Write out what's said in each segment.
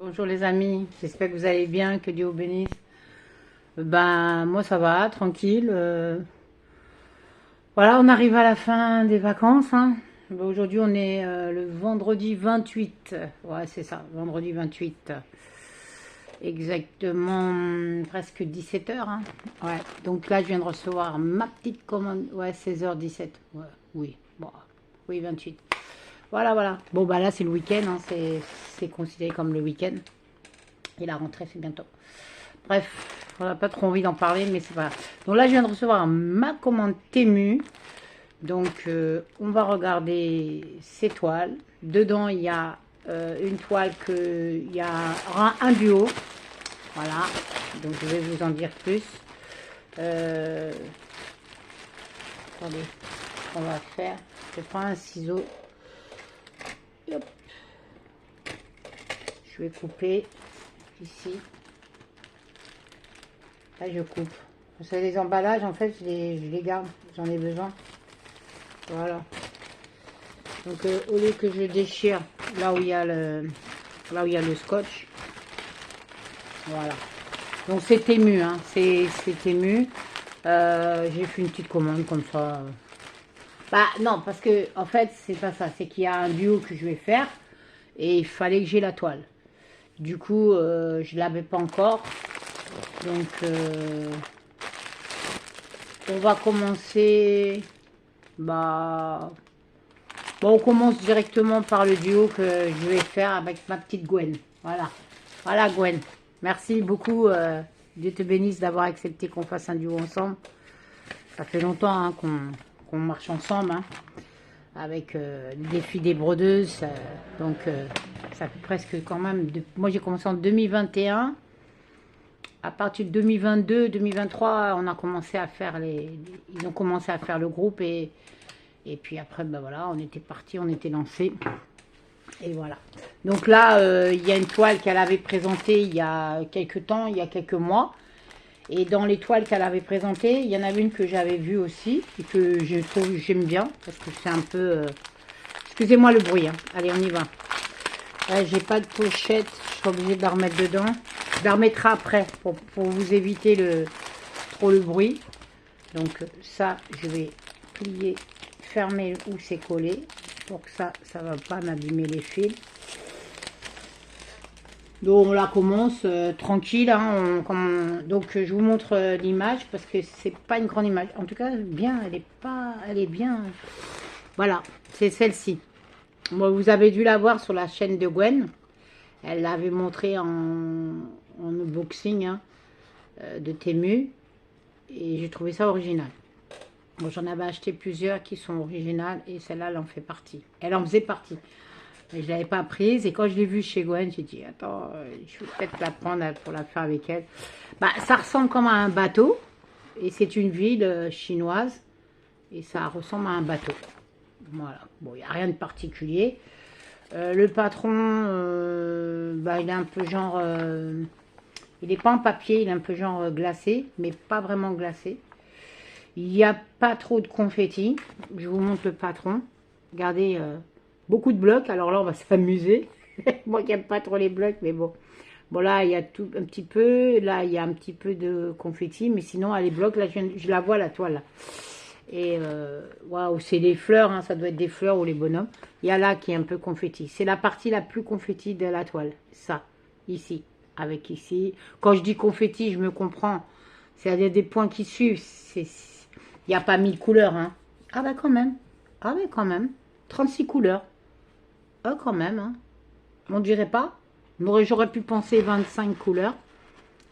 Bonjour les amis, j'espère que vous allez bien, que Dieu vous bénisse. Ben moi ça va, tranquille. Voilà, on arrive à la fin des vacances, hein. Ben, aujourd'hui on est le vendredi 28. Ouais c'est ça, vendredi 28. Exactement presque 17 heures, hein. Ouais, donc là je viens de recevoir ma petite commande. Ouais, 16h17. Ouais, oui, bon, oui 28. Voilà, voilà. Bon bah là c'est le week-end, hein. C'est considéré comme le week-end. Et la rentrée c'est bientôt. Bref, on n'a pas trop envie d'en parler, mais c'est pas grave. Donc là, je viens de recevoir ma commande Temu. Donc, on va regarder ces toiles. Dedans, il y a une toile il y a un duo. Voilà. Donc, je vais vous en dire plus. Euh, attendez, on va faire. Je prends un ciseau. Hop. Je vais couper ici. Là, je coupe. C'est les emballages, en fait, je les garde. J'en ai besoin. Voilà. Donc, au lieu que je déchire là où il y a le scotch. Voilà. Donc, c'est Temu, hein. C'est Temu. J'ai fait une petite commande comme ça. Bah, non, parce que, en fait, c'est pas ça. C'est qu'il y a un duo que je vais faire. Et il fallait que j'ai la toile. Du coup, je ne l'avais pas encore. Donc, on va commencer. Bah, bon, on commence directement par le duo que je vais faire avec ma petite Gwen. Voilà. Voilà, Gwen. Merci beaucoup. Dieu te bénisse d'avoir accepté qu'on fasse un duo ensemble. Ça fait longtemps, hein, qu'on marche ensemble, hein, avec le défi des brodeuses. Donc, ça fait presque quand même. Moi, j'ai commencé en 2021. À partir de 2022, 2023, on a commencé à faire ils ont commencé à faire le groupe et puis après, ben voilà, on était parti, on était lancé. Et voilà. Donc là, il y a une toile qu'elle avait présentée il y a quelques temps, il y a quelques mois. Et dans les toiles qu'elle avait présentées, il y en avait une que j'avais vue aussi et que je trouve j'aime bien parce que c'est un peu. Excusez-moi le bruit, hein. Allez, on y va. Ouais, j'ai pas de pochette, je suis obligée de la remettre dedans. Je la remettrai après pour vous éviter trop le bruit. Donc ça, je vais plier, fermer où c'est collé pour que ça va pas m'abîmer les fils. Donc on la commence tranquille, hein, donc je vous montre l'image parce que c'est pas une grande image. En tout cas, bien, elle est bien. Voilà, c'est celle-ci. Bon, vous avez dû la voir sur la chaîne de Gwen. Elle l'avait montré en unboxing, hein, de Temu et j'ai trouvé ça original. Bon, j'en avais acheté plusieurs qui sont originales et celle-là, elle en fait partie. Elle en faisait partie. Mais je ne l'avais pas prise et quand je l'ai vue chez Gwen, j'ai dit attends, je vais peut-être la prendre pour la faire avec elle. Bah, ça ressemble comme à un bateau et c'est une ville chinoise et ça ressemble à un bateau. Voilà. Bon, il n'y a rien de particulier. Le patron, bah, il est un peu genre, il n'est pas en papier, il est un peu genre glacé, mais pas vraiment glacé. Il n'y a pas trop de confetti. Je vous montre le patron. Regardez, beaucoup de blocs. Alors là, on va s'amuser. Moi qui n'aime pas trop les blocs, mais bon. Bon, là, il y a tout un petit peu. Là, il y a un petit peu de confetti. Mais sinon, les blocs, là, je la vois, la toile. Là. Et waouh, c'est les fleurs. Hein, ça doit être des fleurs ou les bonhommes. Il y a là qui est un peu confetti. C'est la partie la plus confetti de la toile. Ça, ici. Avec ici. Quand je dis confetti, je me comprends. C'est des points qui suivent. Il n'y a pas 1000 couleurs, hein. Ah bah quand même. Ah mais quand même. 36 couleurs. Ah quand même, hein. On dirait pas. J'aurais pu penser 25 couleurs.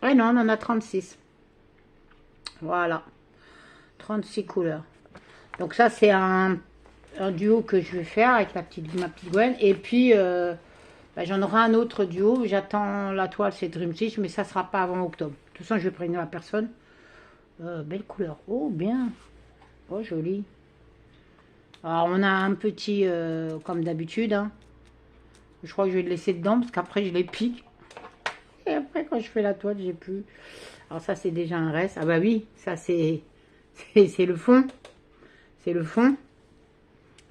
Ah non, on en a 36. Voilà. 36 couleurs. Donc ça, c'est un duo que je vais faire avec ma petite Gwen. Et puis, bah, j'en aurai un autre duo. J'attends la toile, c'est Dream Stitch, mais ça sera pas avant octobre. De toute façon, je vais prévenir la personne. Belle couleur. Oh, bien. Oh, joli. Alors, on a un petit, comme d'habitude, hein. Je crois que je vais le laisser dedans, parce qu'après, je les pique. Et après, quand je fais la toile, j'ai plus. Alors, ça, c'est déjà un reste. Ah bah oui, ça, c'est le fond. C'est le fond.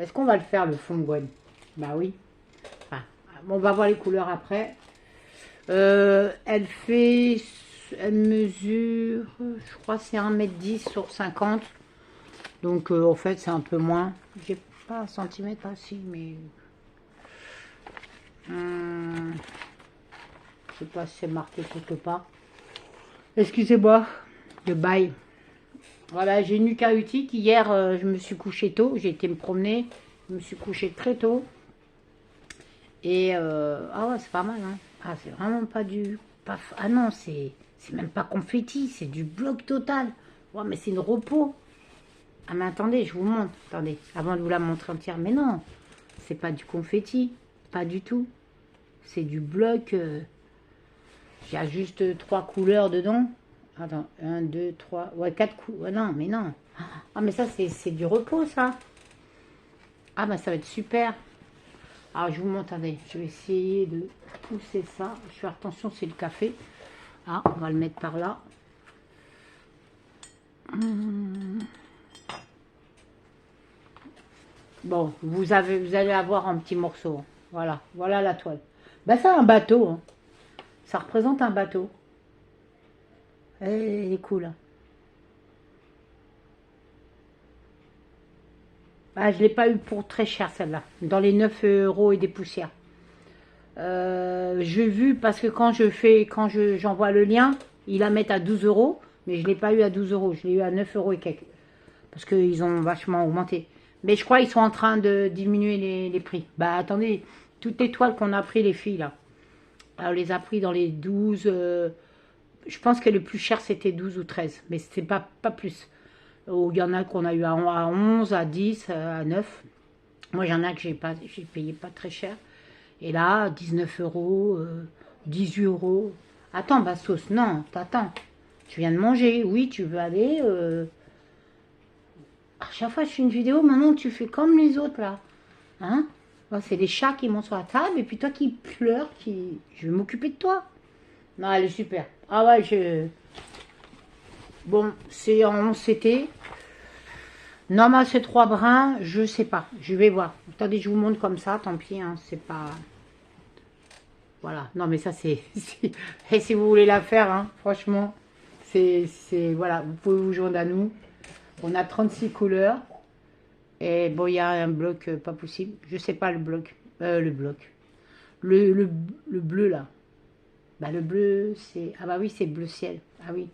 Est-ce qu'on va le faire, le fond, Gwen? Bah oui. Enfin, bon, on va voir les couleurs après. Elle fait, elle mesure, je crois c'est 1,10 m sur 50. Donc en fait c'est un peu moins. J'ai pas un centimètre ainsi, mais je sais pas si c'est marqué quelque part. Excusez-moi, de bail. Voilà, j'ai une nuque chaotique. Hier, je me suis couché tôt. J'ai été me promener. Je me suis couché très tôt. Et ah ouais, c'est pas mal. Hein. Ah, c'est vraiment pas du. Pas, ah non, c'est même pas confetti. C'est du bloc total. Ouais, mais c'est une repos. Ah, mais attendez, je vous montre. Attendez, avant de vous la montrer entière. Mais non, c'est pas du confetti. Pas du tout. C'est du bloc. Il y a juste 3 couleurs dedans. Attends, 1, 2, 3, ouais, 4 coups. Ouais, non, mais non. Ah, mais ça, c'est du repos, ça. Ah, bah, ça va être super. Alors, je vous montre, attendez, je vais essayer de pousser ça. Je fais attention, c'est le café. Ah, on va le mettre par là. Bon, vous allez avoir un petit morceau. Voilà, voilà la toile. Bah, c'est un bateau. Hein. Ça représente un bateau. Elle est cool. Hein. Ah, je ne l'ai pas eu pour très cher celle-là, dans les 9 euros et des poussières. J'ai vu parce que quand j'envoie le lien, ils la mettent à 12 euros, mais je ne l'ai pas eu à 12 euros, je l'ai eu à 9 euros et quelques. Parce qu'ils ont vachement augmenté. Mais je crois qu'ils sont en train de diminuer les prix. Bah attendez, toutes les toiles qu'on a pris les filles là, on les a pris dans les 12. Je pense que le plus cher c'était 12 ou 13, mais c'est pas plus. Il y en a qu'on a eu à 11, à 10, à 9. Moi, il y en a que j'ai payé pas très cher. Et là, 19 euros, 18 euros. Attends, Bastos, non, t'attends. Tu viens de manger, oui, tu veux aller. À chaque fois que je fais une vidéo, maintenant tu fais comme les autres là. Hein? C'est les chats qui montent sur la table et puis toi qui pleures, je vais m'occuper de toi. Non, elle est super. Ah ouais, bon, c'est en CT. Normal, c'est 3 brins, je sais pas. Je vais voir. Attendez, je vous montre comme ça, tant pis, hein, c'est pas. Voilà. Non, mais ça, c'est. Et si vous voulez la faire, hein, franchement, c'est. Voilà, vous pouvez vous joindre à nous. On a 36 couleurs. Et bon, il y a un bloc pas possible. Je sais pas le bloc. Le bloc. Le bleu, là. Bah, le bleu, c'est. Ah, bah oui, c'est bleu ciel. Ah oui.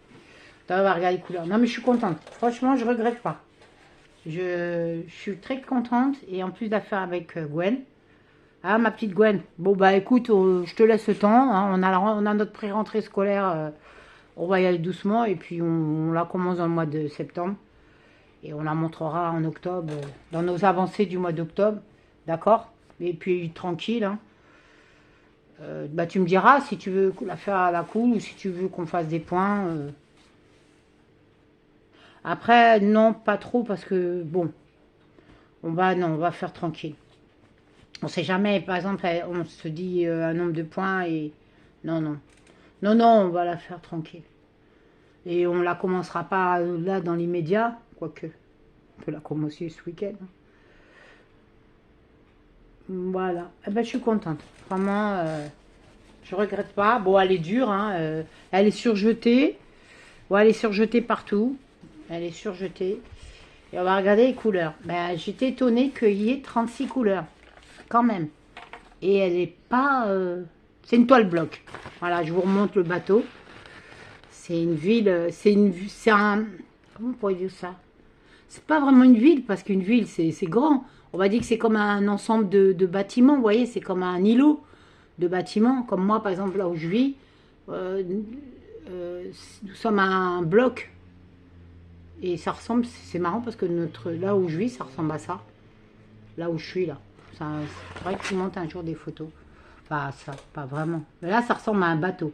Attends, on va regarder les couleurs. Non, mais je suis contente. Franchement, je regrette pas. Je suis très contente. Et en plus d'affaire avec Gwen. Ah, ma petite Gwen. Bon, bah écoute, je te laisse le temps. Hein. On a notre pré-rentrée scolaire. On va y aller doucement. Et puis, on la commence dans le mois de septembre. Et on la montrera en octobre, dans nos avancées du mois d'octobre. D'accord? Et puis, tranquille. Hein. Bah, tu me diras si tu veux la faire à la cool ou si tu veux qu'on fasse des points. Après, non, pas trop parce que, bon, on va faire tranquille. On sait jamais, par exemple, on se dit un nombre de points et... Non, non. Non, non, on va la faire tranquille. Et on la commencera pas là dans l'immédiat, quoique. On peut la commencer ce week-end. Voilà. Eh ben, je suis contente. Vraiment, je regrette pas. Bon, elle est dure, hein. Elle est surjetée. Bon, elle est surjetée partout. Elle est surjetée. Et on va regarder les couleurs. Ben, j'étais étonnée qu'il y ait 36 couleurs. Quand même. Et elle est pas... c'est une toile bloc. Voilà, je vous remonte le bateau. C'est une ville... C'est un... Comment on pourrait dire ça? C'est pas vraiment une ville, parce qu'une ville, c'est grand. On va dire que c'est comme un ensemble de bâtiments, vous voyez, c'est comme un îlot de bâtiments. Comme moi, par exemple, là où je vis, nous sommes à un bloc. Et ça ressemble, c'est marrant, parce que là où je vis, ça ressemble à ça. Là où je suis, là. C'est vrai que je monte un jour des photos. Enfin, ça, pas vraiment. Mais là, ça ressemble à un bateau.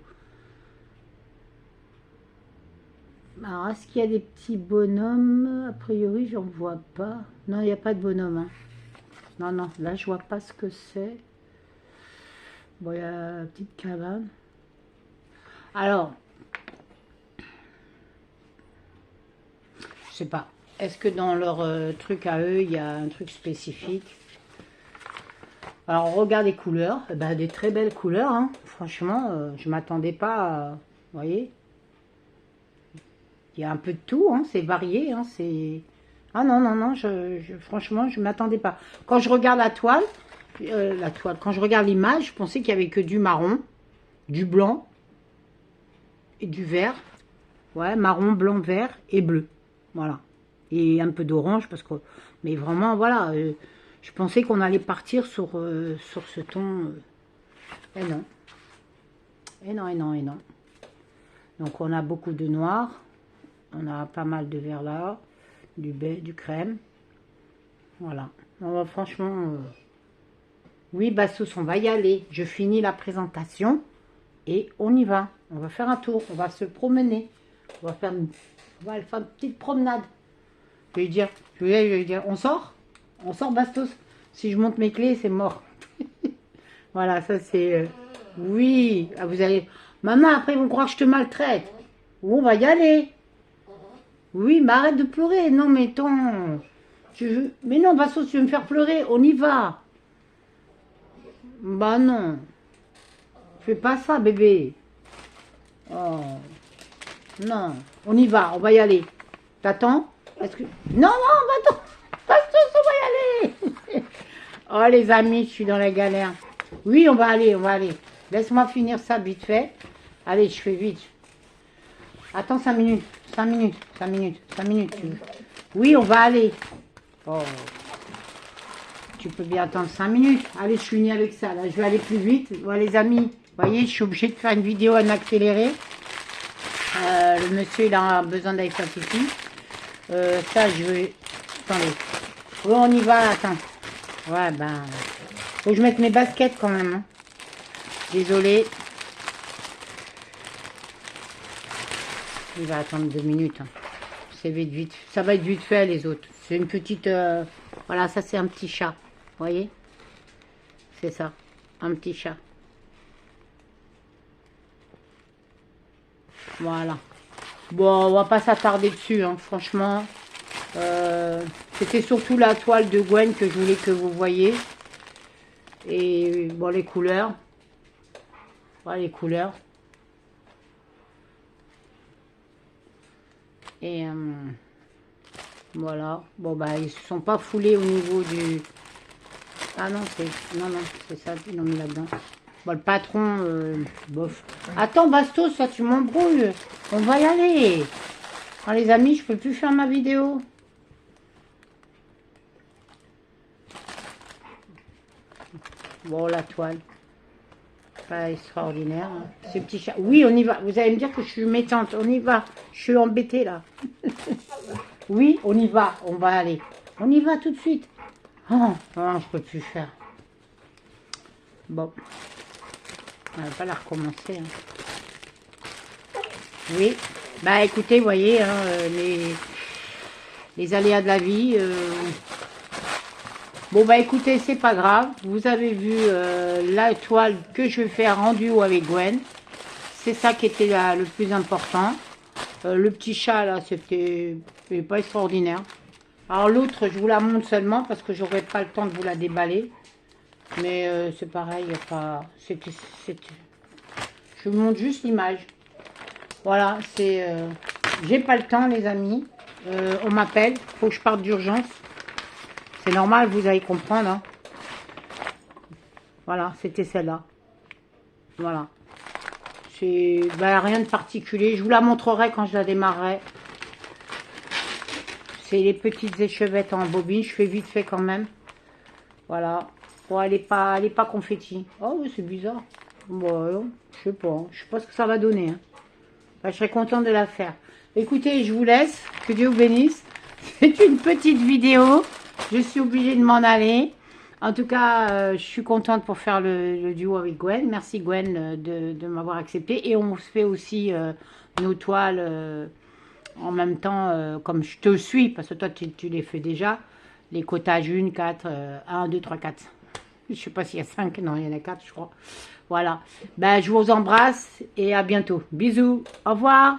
Alors, est-ce qu'il y a des petits bonhommes? A priori, j'en vois pas. Non, il n'y a pas de bonhomme. Hein. Non, non, là, je vois pas ce que c'est. Bon, il y a la petite cabane. Alors, je sais pas. Est-ce que dans leur truc à eux, il y a un truc spécifique? Alors, on regarde les couleurs. Eh ben, des très belles couleurs. Hein. franchement, je m'attendais pas, vous voyez. Il y a un peu de tout, hein, c'est varié, hein, c'est... Ah non, non, non, franchement, je ne m'attendais pas. Quand je regarde quand je regarde l'image, je pensais qu'il n'y avait que du marron, du blanc et du vert. Ouais, marron, blanc, vert et bleu. Voilà. Et un peu d'orange, parce que... Mais vraiment, voilà, je pensais qu'on allait partir sur ce ton. Et non. Et non, et non, et non. Donc on a beaucoup de noir. On a pas mal de vert là. Du beige, du crème. Voilà. Franchement... Oui, Bastos, on va y aller. Je finis la présentation. Et on y va. On va faire un tour. On va se promener. On va faire une petite promenade. Je vais lui dire, on sort? On sort, Bastos? Si je monte mes clés, c'est mort. Voilà, ça c'est... Oui, ah, vous allez... Maman, après ils vont croire que je te maltraite. On va y aller. Oui, mais arrête de pleurer. Non, mais attends. Mais non, Bastos, tu veux me faire pleurer? On y va. Bah non. Fais pas ça, bébé. Oh. Non. On y va, on va y aller. T'attends? Non, non, attends. Bastos, on va y aller. Oh, les amis, je suis dans la galère. Oui, on va aller, on va aller. Laisse-moi finir ça vite fait. Allez, je fais vite. Attends 5 minutes. 5 minutes. 5 minutes. 5 minutes. Oui, on va aller. Oh. Tu peux bien attendre 5 minutes. Allez, je finis avec ça. Là, je vais aller plus vite. Voilà, les amis. Vous voyez, je suis obligée de faire une vidéo en accéléré. Le monsieur, il a besoin d'aller faire pipi. Ça, je vais... Attendez. Oui, on y va, attends. Ouais, ben... Faut que je mette mes baskets quand même. Hein. Désolée. Il va attendre 2 minutes. Hein. C'est vite, vite. Ça va être vite fait, les autres. C'est une petite... Voilà, ça, c'est un petit chat. Vous voyez? C'est ça. Un petit chat. Voilà. Bon, on va pas s'attarder dessus, hein, franchement. C'était surtout la toile de Gwen que je voulais que vous voyez. Et bon, les couleurs. Voilà les couleurs. Et voilà. Bon, bah, ils se sont pas foulés au niveau du... Ah non, c'est... Non, non, c'est ça qu'ils l'ont mis là-dedans. Bon, le patron, bof. Attends, Bastos, ça, tu m'embrouilles. On va y aller. Oh, les amis, je peux plus faire ma vidéo. Bon, la toile. Pas extraordinaire. Hein. Ce petit chat. Oui, on y va. Vous allez me dire que je suis méchante. On y va. Je suis embêtée, là. Oui, on y va. On va aller. On y va tout de suite. Oh, je peux plus faire. Bon. On va pas la recommencer. Hein. Oui. Bah, écoutez, vous voyez, hein, les aléas de la vie... Bon, bah écoutez, c'est pas grave. Vous avez vu la toile que je vais faire en duo avec Gwen. C'est ça qui était le plus important. Le petit chat, là, c'était pas extraordinaire. Alors l'autre, je vous la montre seulement parce que j'aurai pas le temps de vous la déballer. Mais c'est pareil, il n'y a pas... Je vous montre juste l'image. Voilà, c'est... J'ai pas le temps, les amis. On m'appelle, faut que je parte d'urgence. C'est normal, vous allez comprendre. Hein. Voilà, c'était celle-là. Voilà. C'est rien de particulier. Je vous la montrerai quand je la démarrerai. C'est les petites échevettes en bobine. Je fais vite fait quand même. Voilà. Bon, elle est pas confetti. Oh, oui, c'est bizarre. Bon, je sais pas. Je sais pas ce que ça va donner. Hein. Bah, je serais contente de la faire. Écoutez, je vous laisse. Que Dieu vous bénisse. C'est une petite vidéo. Je suis obligée de m'en aller. En tout cas, je suis contente pour faire le duo avec Gwen. Merci Gwen de m'avoir accepté. Et on se fait aussi nos toiles en même temps, comme je te suis, parce que toi, tu les fais déjà. Les cotages 1, 4, 1, 2, 3, 4. Je ne sais pas s'il y a 5. Non, il y en a 4, je crois. Voilà. Ben, je vous embrasse et à bientôt. Bisous. Au revoir.